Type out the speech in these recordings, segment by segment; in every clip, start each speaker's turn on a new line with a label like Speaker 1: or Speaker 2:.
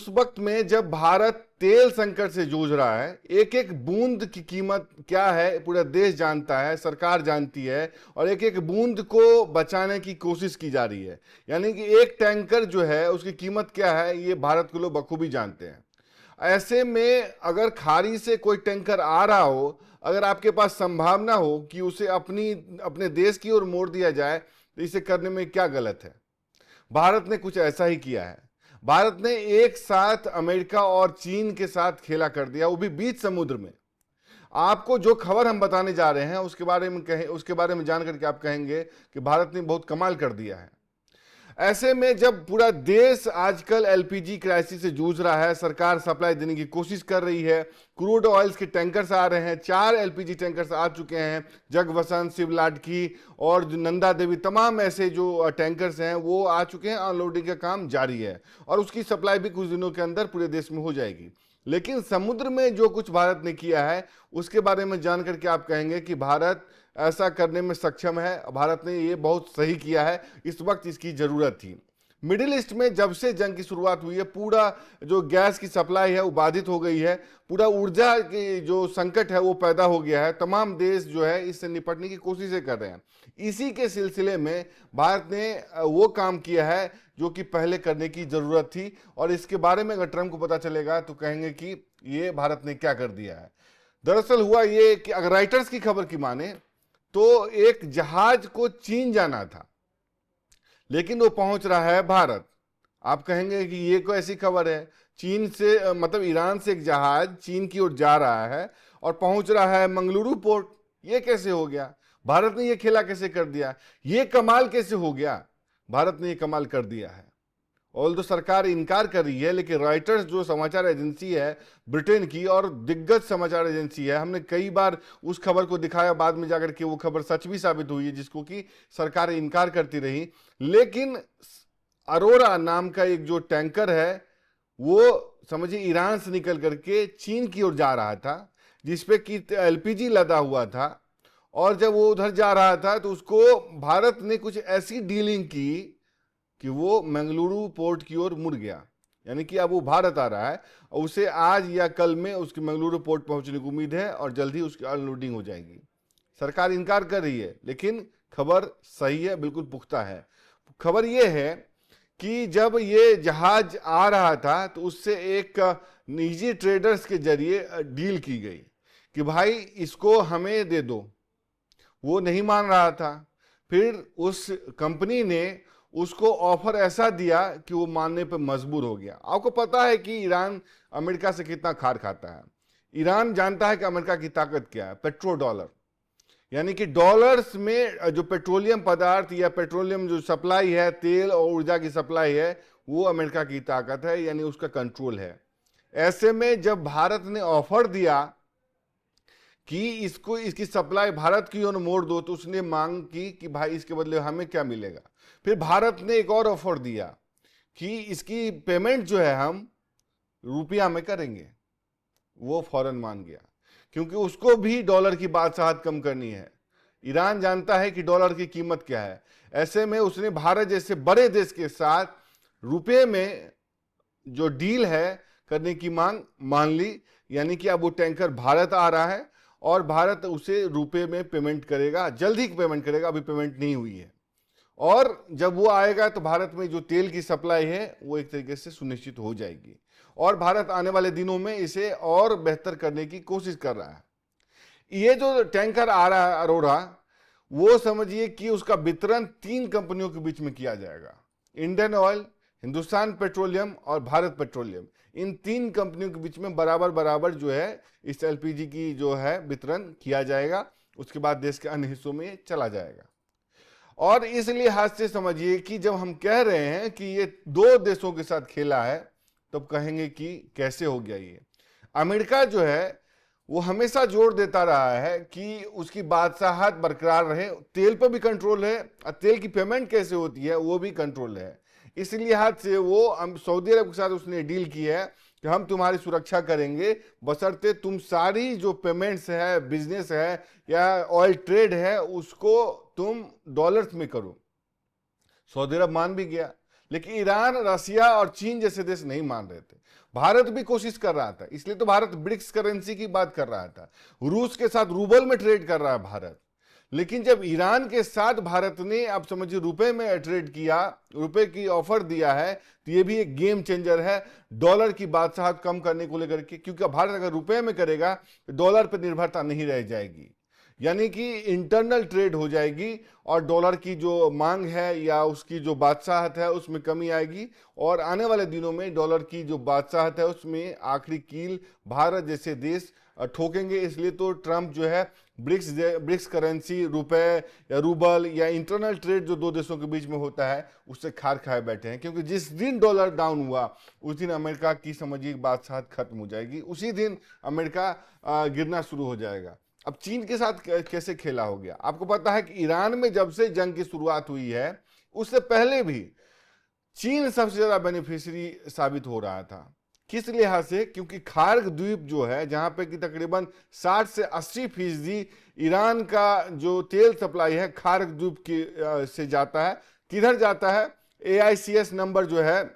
Speaker 1: उस वक्त में जब भारत तेल संकट से जूझ रहा है, एक एक बूंद की कीमत क्या है पूरा देश जानता है, सरकार जानती है, और एक एक बूंद को बचाने की कोशिश की जा रही है। यानी कि एक टैंकर जो है उसकी कीमत क्या है ये भारत के लोग बखूबी जानते हैं। ऐसे में अगर खाड़ी से कोई टैंकर आ रहा हो, अगर आपके पास संभावना हो कि उसे अपने देश की ओर मोड़ दिया जाए, तो इसे करने में क्या गलत है? भारत ने कुछ ऐसा ही किया है। भारत ने एक साथ अमेरिका और चीन के साथ खेला कर दिया, वो भी बीच समुद्र में। आपको जो खबर हम बताने जा रहे हैं उसके बारे में जानकर के आप कहेंगे कि भारत ने बहुत कमाल कर दिया है। ऐसे में जब पूरा देश आजकल एलपीजी क्राइसिस से जूझ रहा है, सरकार सप्लाई देने की कोशिश कर रही है, क्रूड ऑयल्स के टैंकर्स आ रहे हैं, 4 एलपीजी टैंकर्स आ चुके हैं, जगवसंत, शिवलाडकी और जो नंदा देवी, तमाम ऐसे जो टैंकर्स हैं वो आ चुके हैं। अनलोडिंग का काम जारी है और उसकी सप्लाई भी कुछ दिनों के अंदर पूरे देश में हो जाएगी। लेकिन समुद्र में जो कुछ भारत ने किया है उसके बारे में जानकर के आप कहेंगे कि भारत ऐसा करने में सक्षम है, भारत ने ये बहुत सही किया है, इस वक्त इसकी जरूरत थी। मिडिल ईस्ट में जब से जंग की शुरुआत हुई है, पूरा जो गैस की सप्लाई है वो बाधित हो गई है, पूरा ऊर्जा की जो संकट है वो पैदा हो गया है। तमाम देश जो है इससे निपटने की कोशिशें कर रहे हैं। इसी के सिलसिले में भारत ने वो काम किया है जो कि पहले करने की जरूरत थी, और इसके बारे में अगर ट्रंप को पता चलेगा तो कहेंगे कि ये भारत ने क्या कर दिया है। दरअसल हुआ ये कि अगर राइटर्स की खबर की माने तो एक जहाज को चीन जाना था, लेकिन वो पहुंच रहा है भारत। आप कहेंगे कि ये कोई ऐसी खबर है? चीन से मतलब ईरान से एक जहाज चीन की ओर जा रहा है और पहुंच रहा है मंगलुरु पोर्ट। ये कैसे हो गया? भारत ने ये खेला कैसे कर दिया? ये कमाल कैसे हो गया? भारत ने ये कमाल कर दिया है। और तो सरकार इनकार कर रही है, लेकिन रॉयटर्स जो समाचार एजेंसी है ब्रिटेन की और दिग्गज समाचार एजेंसी है, हमने कई बार उस खबर को दिखाया, बाद में जाकर के वो खबर सच भी साबित हुई है जिसको कि सरकार इनकार करती रही। लेकिन अरोरा नाम का एक जो टैंकर है वो समझिए ईरान से निकल करके चीन की ओर जा रहा था, जिसपे कि एलपीजी लदा हुआ था। और जब वो उधर जा रहा था तो उसको भारत ने कुछ ऐसी डीलिंग की कि वो मंगलुरु पोर्ट की ओर मुड़ गया। यानी कि अब वो भारत आ रहा है और उसे आज या कल में उसके मंगलुरु पोर्ट पहुंचने की उम्मीद है और जल्द ही उसकी अनलोडिंग हो जाएगी। सरकार इनकार कर रही है, लेकिन खबर सही है, बिल्कुल पुख्ता है। खबर ये है कि जब ये जहाज आ रहा था तो उससे एक निजी ट्रेडर्स के जरिए डील की गई कि भाई इसको हमें दे दो। वो नहीं मान रहा था। फिर उस कंपनी ने उसको ऑफर ऐसा दिया कि वो मानने पर मजबूर हो गया। आपको पता है कि ईरान अमेरिका से कितना खार खाता है। ईरान जानता है कि अमेरिका की ताकत क्या है, पेट्रो डॉलर। यानी कि डॉलर्स में जो पेट्रोलियम पदार्थ या पेट्रोलियम जो सप्लाई है, तेल और ऊर्जा की सप्लाई है, वो अमेरिका की ताकत है, यानी उसका कंट्रोल है। ऐसे में जब भारत ने ऑफर दिया कि इसकी सप्लाई भारत की ओर मोड़ दो, तो उसने मांग की कि भाई इसके बदले हमें क्या मिलेगा। फिर भारत ने एक और ऑफर दिया कि इसकी पेमेंट जो है हम रुपया में करेंगे। वो फौरन मान गया, क्योंकि उसको भी डॉलर की बादशाहत कम करनी है। ईरान जानता है कि डॉलर की कीमत क्या है। ऐसे में उसने भारत जैसे बड़े देश के साथ रुपये में जो डील है करने की मांग मान ली। यानी कि अब वो टैंकर भारत आ रहा है और भारत उसे रुपये में पेमेंट करेगा, जल्द ही पेमेंट करेगा, अभी पेमेंट नहीं हुई है। और जब वो आएगा तो भारत में जो तेल की सप्लाई है वो एक तरीके से सुनिश्चित हो जाएगी, और भारत आने वाले दिनों में इसे और बेहतर करने की कोशिश कर रहा है। ये जो टैंकर आ रहा है अरोरा, वो समझिए कि उसका वितरण 3 कंपनियों के बीच में किया जाएगा। इंडियन ऑयल, हिंदुस्तान पेट्रोलियम और भारत पेट्रोलियम। इन 3 कंपनियों के बीच में बराबर बराबर जो है इस एलपीजी की जो है वितरण किया जाएगा। उसके बाद देश के अन्य हिस्सों में चला जाएगा। और इसलिए हाथ से समझिए कि जब हम कह रहे हैं कि ये 2 देशों के साथ खेला है, तब कहेंगे कि कैसे हो गया ये। अमेरिका जो है वो हमेशा जोर देता रहा है कि उसकी बादशाहत बरकरार रहे, तेल पर भी कंट्रोल है और तेल की पेमेंट कैसे होती है वो भी कंट्रोल है। इसलिए हाथ से वो सऊदी अरब के साथ उसने डील की है कि हम तुम्हारी सुरक्षा करेंगे, बशर्ते तुम सारी जो पेमेंट्स है, बिजनेस है या ऑयल ट्रेड है, उसको तुम डॉलर्स में करो। सऊदी अरब मान भी गया, लेकिन ईरान, रसिया और चीन जैसे देश नहीं मान रहे थे। भारत भी कोशिश कर रहा था, इसलिए तो भारत ब्रिक्स करेंसी की बात कर रहा था। रूस के साथ रूबल में ट्रेड कर रहा है भारत। लेकिन जब ईरान के साथ भारत ने, आप समझिए, रुपए में ट्रेड किया, रुपए की ऑफर दिया है, तो ये भी एक गेम चेंजर है डॉलर की बादशाहत कम करने को लेकर के। क्योंकि भारत अगर रुपए में करेगा तो डॉलर पर निर्भरता नहीं रह जाएगी, यानी कि इंटरनल ट्रेड हो जाएगी और डॉलर की जो मांग है या उसकी जो बादशाहत है उसमें कमी आएगी। और आने वाले दिनों में डॉलर की जो बादशाहत है उसमें आखिरी कील भारत जैसे देश ठोकेंगे। इसलिए तो ट्रंप जो है ब्रिक्स करेंसी, रुपए या रूबल या इंटरनल ट्रेड जो दो देशों के बीच में होता है उससे खार खाए बैठे हैं। क्योंकि जिस दिन डॉलर डाउन हुआ उस दिन अमेरिका की, समझिए, बादशाहत खत्म हो जाएगी, उसी दिन अमेरिका गिरना शुरू हो जाएगा। अब चीन के साथ कैसे खेला हो गया? आपको पता है कि ईरान में जब से जंग की शुरुआत हुई है उससे पहले भी चीन सबसे ज्यादा बेनिफिशियरी साबित हो रहा था। किस लिहाज से? क्योंकि खार्ग द्वीप जो है, जहां पे कि तकरीबन 60 से 80% ईरान का जो तेल सप्लाई है खार्ग द्वीप की से जाता है। किधर जाता है? AICS नंबर जो है,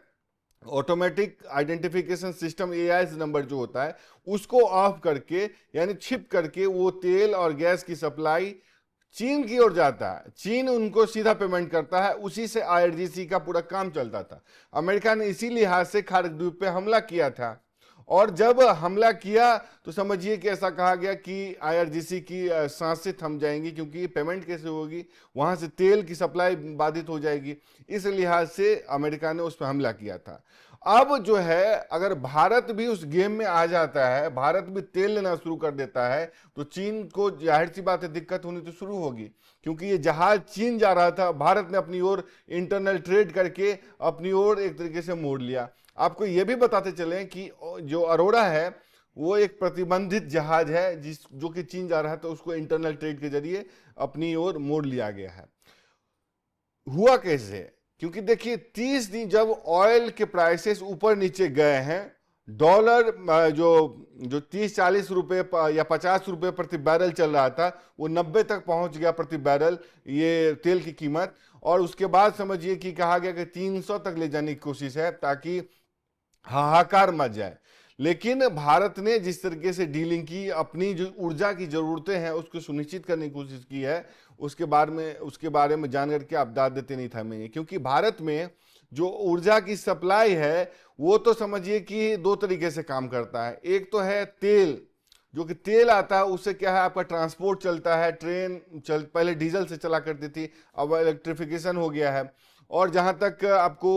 Speaker 1: automatic identification system, AIS number जो होता है, उसको ऑफ करके, यानी छिप करके, वो तेल और गैस की सप्लाई चीन की ओर जाता है। चीन उनको सीधा पेमेंट करता है, उसी से IRGC का पूरा काम चलता था। अमेरिका ने इसी लिहाज से खार्ग द्वीप पे हमला किया था। और जब हमला किया तो समझिए कि ऐसा कहा गया कि IRGC की सांसें थम जाएंगी, क्योंकि पेमेंट कैसे होगी, वहां से तेल की सप्लाई बाधित हो जाएगी। इस लिहाज से अमेरिका ने उस पर हमला किया था। अब जो है, अगर भारत भी उस गेम में आ जाता है, भारत भी तेल लेना शुरू कर देता है, तो चीन को जाहिर सी बात है दिक्कत होनी तो शुरू होगी। क्योंकि ये जहाज चीन जा रहा था, भारत ने अपनी ओर इंटरनल ट्रेड करके अपनी ओर एक तरीके से मोड़ लिया। आपको ये भी बताते चलें कि जो अरोड़ा है वो एक प्रतिबंधित जहाज है, जो कि चीन जा रहा है, तो उसको इंटरनल ट्रेड के जरिए अपनी ओर मोड़ लिया गया है। हुआ कैसे? क्योंकि देखिए 30 दिन जब ऑयल के प्राइसेस ऊपर नीचे गए हैं, डॉलर जो 30-40 रुपए या 50 रुपए प्रति बैरल चल रहा था, वो 90 तक पहुंच गया प्रति बैरल, ये तेल की कीमत। और उसके बाद समझिए कि कहा गया कि 300 तक ले जाने की कोशिश है ताकि हाहाकार मच जाए। लेकिन भारत ने जिस तरीके से डीलिंग की, अपनी जो ऊर्जा की जरूरतें हैं उसको सुनिश्चित करने की कोशिश की है, उसके बारे में जान करके आप दाद देते नहीं थमेंगे। क्योंकि भारत में जो ऊर्जा की सप्लाई है वो तो समझिए कि दो तरीके से काम करता है। एक तो है तेल, जो कि तेल आता है उससे क्या है, आपका ट्रांसपोर्ट चलता है, पहले डीजल से चला करती थी, अब इलेक्ट्रिफिकेशन हो गया है। और जहां तक आपको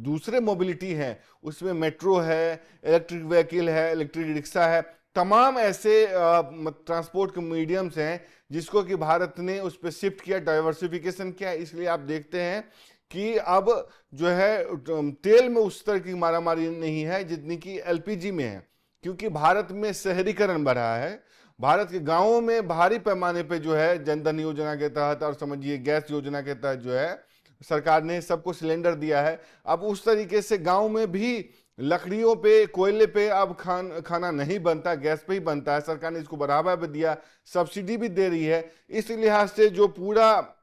Speaker 1: दूसरे मोबिलिटी हैं उसमें मेट्रो है, इलेक्ट्रिक व्हीकल है, इलेक्ट्रिक रिक्शा है, तमाम ऐसे ट्रांसपोर्ट के मीडियम्स हैं जिसको कि भारत ने उस पर शिफ्ट किया, डाइवर्सिफिकेशन किया। इसलिए आप देखते हैं कि अब जो है तेल में उस तरह की मारामारी नहीं है जितनी कि LPG में है। क्योंकि भारत में शहरीकरण बढ़ा है, भारत के गांवों में भारी पैमाने पे जो है जनधन योजना के तहत और समझिए गैस योजना के तहत जो है सरकार ने सबको सिलेंडर दिया है। अब उस तरीके से गांव में भी लकड़ियों पे, कोयले पे अब खाना नहीं बनता, गैस पे ही बनता है। सरकार ने इसको बढ़ावा भी दिया, सब्सिडी भी दे रही है। इस लिहाज से जो पूरा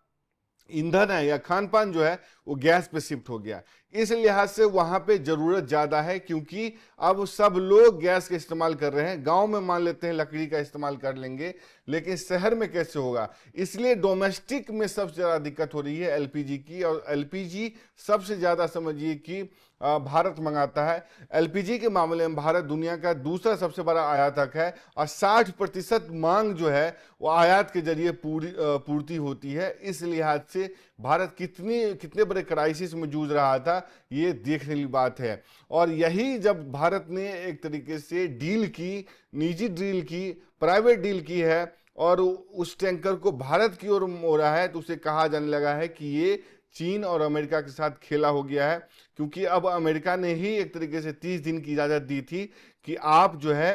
Speaker 1: ईंधन है या खान पान जो है वो गैस पे शिफ्ट हो गया। इस लिहाज से वहां पे जरूरत ज्यादा है, क्योंकि अब सब लोग गैस का इस्तेमाल कर रहे हैं। गांव में मान लेते हैं लकड़ी का इस्तेमाल कर लेंगे, लेकिन शहर में कैसे होगा? इसलिए डोमेस्टिक में सबसे ज्यादा दिक्कत हो रही है LPG की। और LPG सबसे ज्यादा समझिए कि भारत मंगाता है। LPG के मामले में भारत दुनिया का दूसरा सबसे बड़ा आयातक है और 60% मांग जो है वो आयात के जरिए पूर्ति होती है। इस लिहाज से भारत कितने बड़े क्राइसिस में जूझ रहा था, ये देखने की बात है। और यही जब भारत ने एक तरीके से डील की, निजी डील की, प्राइवेट डील की है और उस टैंकर को भारत की ओर मोड़ा है, तो उसे कहा जाने लगा है कि ये चीन और अमेरिका के साथ खेला हो गया है। क्योंकि अब अमेरिका ने ही एक तरीके से 30 दिन की इजाजत दी थी कि आप जो है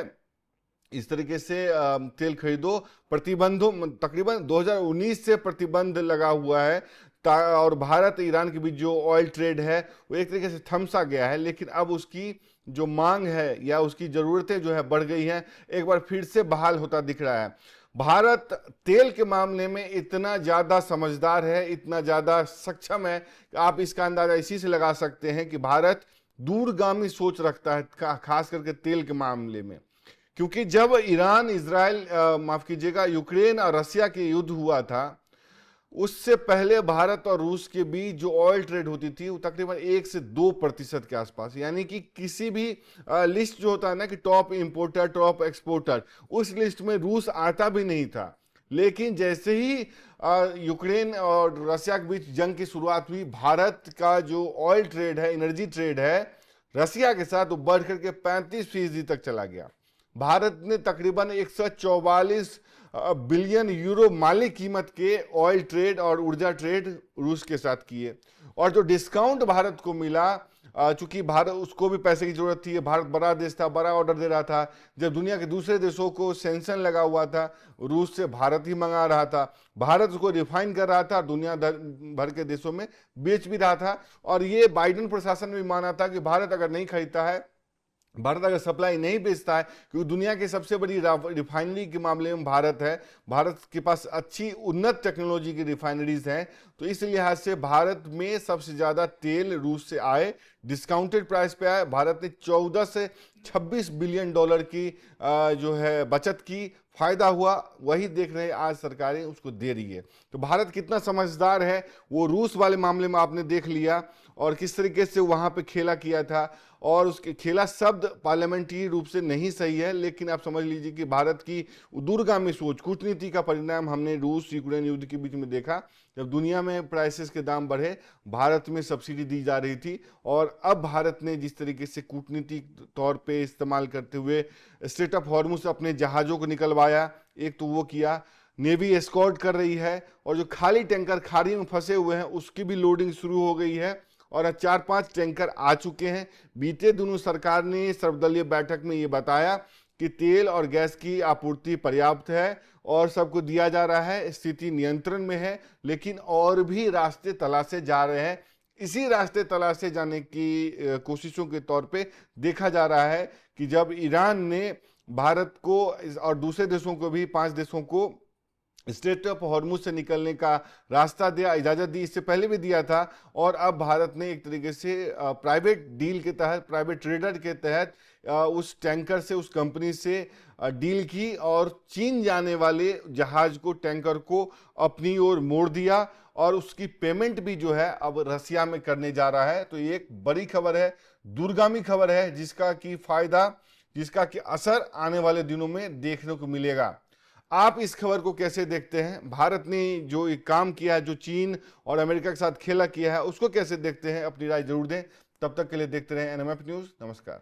Speaker 1: इस तरीके से तेल खरीदो। प्रतिबंधों, तकरीबन 2019 से प्रतिबंध लगा हुआ है और भारत ईरान के बीच जो ऑयल ट्रेड है वो एक तरीके से थमसा गया है। लेकिन अब उसकी जो मांग है या उसकी ज़रूरतें जो है बढ़ गई हैं, एक बार फिर से बहाल होता दिख रहा है। भारत तेल के मामले में इतना ज्यादा समझदार है, इतना ज्यादा सक्षम है कि आप इसका अंदाजा इसी से लगा सकते हैं कि भारत दूरगामी सोच रखता है, खास करके तेल के मामले में। क्योंकि जब ईरान, इजराइल, माफ कीजिएगा, यूक्रेन और रसिया के युद्ध हुआ था, उससे पहले भारत और रूस के बीच जो ऑयल ट्रेड होती थी वो तकरीबन 1 से 2% के आसपास, यानी कि किसी भी लिस्ट जो होता है ना कि टॉप इंपोर्टर, टॉप एक्सपोर्टर, उस लिस्ट में रूस आता भी नहीं था। लेकिन जैसे ही यूक्रेन और रसिया के बीच जंग की शुरुआत हुई, भारत का जो ऑयल ट्रेड है, एनर्जी ट्रेड है रसिया के साथ, वो बढ़ करके 35% तक चला गया। भारत ने तकरीबन 144 बिलियन यूरो माली कीमत के ऑयल ट्रेड और ऊर्जा ट्रेड रूस के साथ किए। और जो डिस्काउंट भारत को मिला, चूंकि भारत, उसको भी पैसे की जरूरत थी, भारत बड़ा देश था, बड़ा ऑर्डर दे रहा था। जब दुनिया के दूसरे देशों को सेंक्शन लगा हुआ था, रूस से भारत ही मंगा रहा था, भारत उसको रिफाइन कर रहा था, दुनिया भर के देशों में बेच भी रहा था। और ये बाइडेन प्रशासन ने भी माना था कि भारत अगर नहीं खरीदता है, भारत अगर सप्लाई नहीं बेचता है, क्योंकि दुनिया की सबसे बड़ी रिफाइनरी के मामले में भारत है, भारत के पास अच्छी उन्नत टेक्नोलॉजी की रिफाइनरीज हैं, तो इस लिहाज से भारत में सबसे ज्यादा तेल रूस से आए, डिस्काउंटेड प्राइस पे आए। भारत ने 14 से 26 बिलियन डॉलर की जो है बचत की, फायदा हुआ। वही देख रहे हैं आज सरकारें उसको दे रही है। तो भारत कितना समझदार है वो रूस वाले मामले में आपने देख लिया, और किस तरीके से वहां पे खेला किया था। और उसके खेला शब्द पार्लियामेंट्री रूप से नहीं सही है, लेकिन आप समझ लीजिए कि भारत की दूरगामी सोच, कूटनीति का परिणाम हमने रूस यूक्रेन युद्ध के बीच में देखा। जब दुनिया में प्राइसेस के दाम बढ़े, भारत में सब्सिडी दी जा रही थी, और अब भारत ने जिस तरीके से कूटनीतिक तौर पे इस्तेमाल करते हुए स्ट्रेट ऑफ हॉर्मुज से अपने जहाज़ों को निकलवाया, एक तो वो किया, नेवी एस्कॉर्ट कर रही है, और जो खाली टैंकर खाड़ी में फंसे हुए हैं उसकी भी लोडिंग शुरू हो गई है, और 4-5 टैंकर आ चुके हैं। बीते दिनों सरकार ने सर्वदलीय बैठक में ये बताया कि तेल और गैस की आपूर्ति पर्याप्त है और सबको दिया जा रहा है, स्थिति नियंत्रण में है, लेकिन और भी रास्ते तलाशे जा रहे हैं। इसी रास्ते तलाशे जाने की कोशिशों के तौर पे देखा जा रहा है कि जब ईरान ने भारत को और दूसरे देशों को भी, 5 देशों को स्ट्रेट ऑफ हॉर्मुज से निकलने का रास्ता दिया, इजाजत दी, इससे पहले भी दिया था, और अब भारत ने एक तरीके से प्राइवेट डील के तहत, प्राइवेट ट्रेडर के तहत उस टैंकर से, उस कंपनी से डील की, और चीन जाने वाले जहाज को, टैंकर को अपनी ओर मोड़ दिया, और उसकी पेमेंट भी जो है अब रसिया में करने जा रहा है। तो ये एक बड़ी खबर है, दूरगामी खबर है, जिसका कि फायदा, जिसका कि असर आने वाले दिनों में देखने को मिलेगा। आप इस खबर को कैसे देखते हैं? भारत ने जो एक काम किया है, जो चीन और अमेरिका के साथ खेला किया है, उसको कैसे देखते हैं? अपनी राय जरूर दें। तब तक के लिए देखते रहें एनएमएफ न्यूज़। नमस्कार।